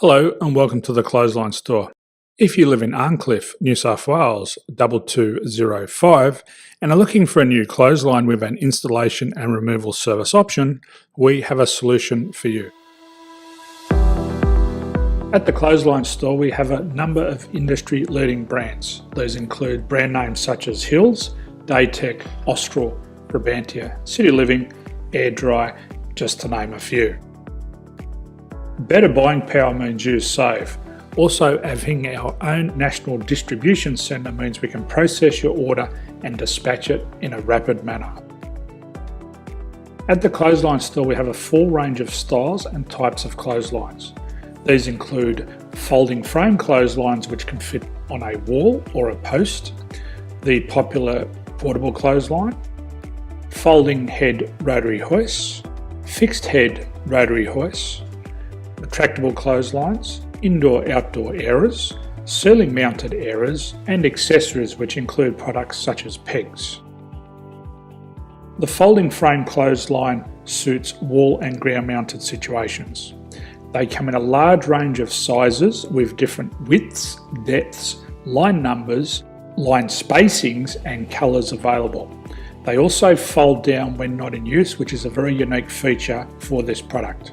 Hello and welcome to the Clothesline Store. If you live in Arncliffe, New South Wales 2205 and are looking for a new clothesline with an installation and removal service option, we have a solution for you. At the Clothesline Store we have a number of industry leading brands. These include brand names such as Hills, Daytech, Austral, Brabantia, City Living, Air Dry, just to name a few. Better buying power means you save. Also, having our own national distribution centre means we can process your order and dispatch it in a rapid manner. At the Clothesline Store we have a full range of styles and types of clotheslines. These include folding frame clotheslines which can fit on a wall or a post, the popular portable clothesline, folding head rotary hoists, fixed head rotary hoists, retractable clotheslines, indoor-outdoor airers, ceiling mounted airers and accessories which include products such as pegs. The folding frame clothesline suits wall and ground mounted situations. They come in a large range of sizes with different widths, depths, line numbers, line spacings and colours available. They also fold down when not in use, which is a very unique feature for this product.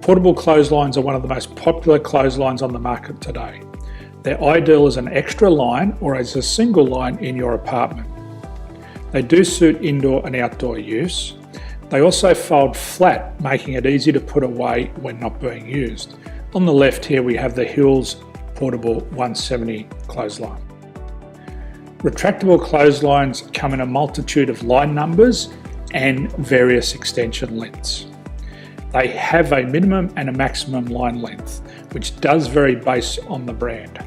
Portable clotheslines are one of the most popular clotheslines on the market today. They're ideal as an extra line or as a single line in your apartment. They do suit indoor and outdoor use. They also fold flat, making it easy to put away when not being used. On the left here we have the Hills Portable 170 clothesline. Retractable clotheslines come in a multitude of line numbers and various extension lengths. They have a minimum and a maximum line length, which does vary based on the brand.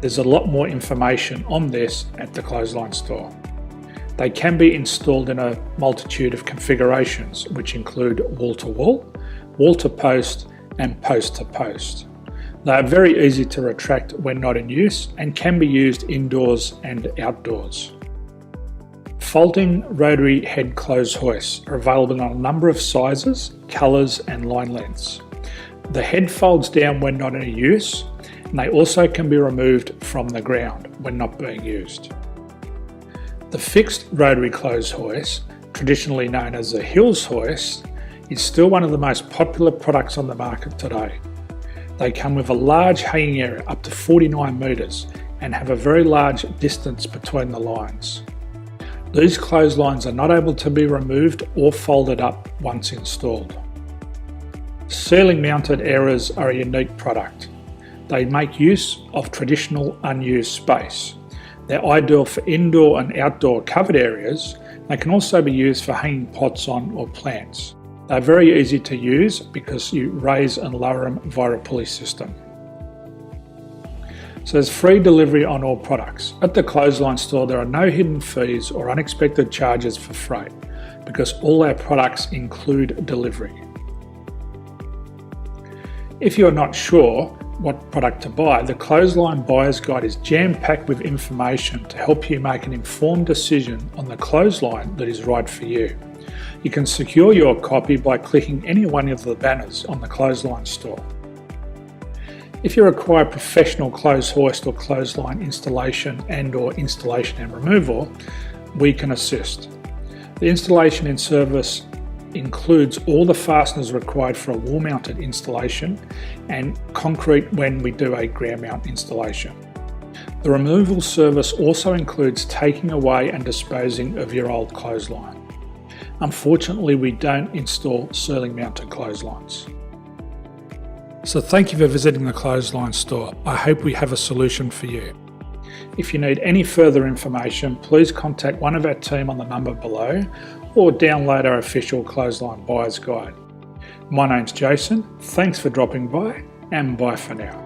There's a lot more information on this at the Clothesline Store. They can be installed in a multitude of configurations, which include wall-to-wall, wall-to-post and post-to-post. They are very easy to retract when not in use and can be used indoors and outdoors. Folding rotary head clothes hoists are available in a number of sizes, colours and line lengths. The head folds down when not in use, and they also can be removed from the ground when not being used. The fixed rotary clothes hoist, traditionally known as the Hills hoist, is still one of the most popular products on the market today. They come with a large hanging area up to 49 metres and have a very large distance between the lines. These clotheslines are not able to be removed or folded up once installed. Ceiling mounted airers are a unique product. They make use of traditional unused space. They're ideal for indoor and outdoor covered areas. They can also be used for hanging pots on or plants. They're very easy to use because you raise and lower them via a pulley system. So there's free delivery on all products. At the Clothesline Store there are no hidden fees or unexpected charges for freight because all our products include delivery. If you're not sure what product to buy, the Clothesline Buyer's Guide is jam-packed with information to help you make an informed decision on the clothesline that is right for you. You can secure your copy by clicking any one of the banners on the Clothesline Store. If you require professional clothes hoist or clothesline installation and/or installation and removal, we can assist. The installation and service includes all the fasteners required for a wall-mounted installation and concrete when we do a ground mount installation. The removal service also includes taking away and disposing of your old clothesline. Unfortunately, we don't install ceiling mounted clotheslines. So thank you for visiting the Clothesline Store. I hope we have a solution for you. If you need any further information, please contact one of our team on the number below or download our official Clothesline Buyer's Guide. My name's Jason, thanks for dropping by and bye for now.